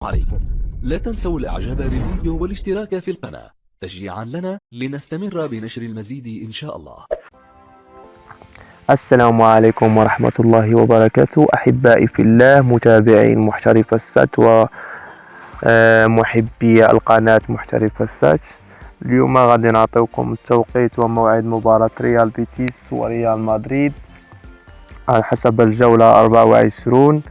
عليكم. لا تنسوا الاعجاب بالفيديو والاشتراك في القناة تشجيعا لنا لنستمر بنشر المزيد إن شاء الله. السلام عليكم ورحمة الله وبركاته. أحبائي في الله، متابعين محترف السات ومحبي القناة محترف السات، اليوم غادي نعطيكم التوقيت وموعد مباراة ريال بيتيس وريال مدريد على حسب الجولة 24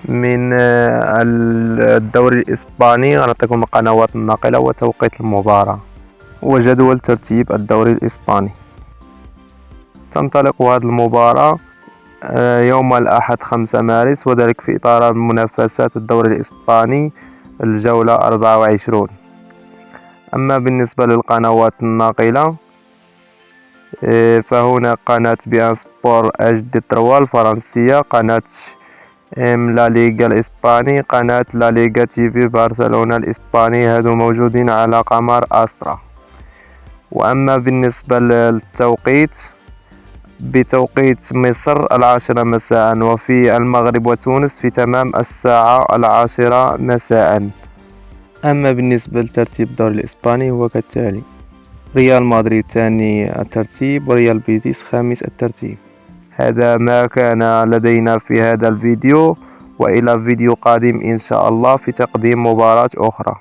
من الدوري الإسباني. غنعطيكم القنوات الناقلة وتوقيت المباراة وجدول ترتيب الدوري الإسباني. تنطلق هذه المباراة يوم الأحد 5 مارس، وذلك في إطار منافسات الدوري الإسباني الجولة 24. أما بالنسبة للقنوات الناقلة فهنا قناة بيان سبور اش دي 3 الفرنسية، قناة لا ليغا الإسباني، قناة لا ليغا تي في برشلونة الإسباني، هادو موجودين على قمر أسترا. وأما بالنسبة للتوقيت، بتوقيت مصر 10 مساء، وفي المغرب وتونس في تمام الساعة 10 مساء. أما بالنسبة لترتيب الدوري الإسباني هو كالتالي: ريال مدريد ثاني الترتيب، وريال بيتيس خامس الترتيب. هذا ما كان لدينا في هذا الفيديو، وإلى فيديو قادم إن شاء الله في تقديم مباراة أخرى.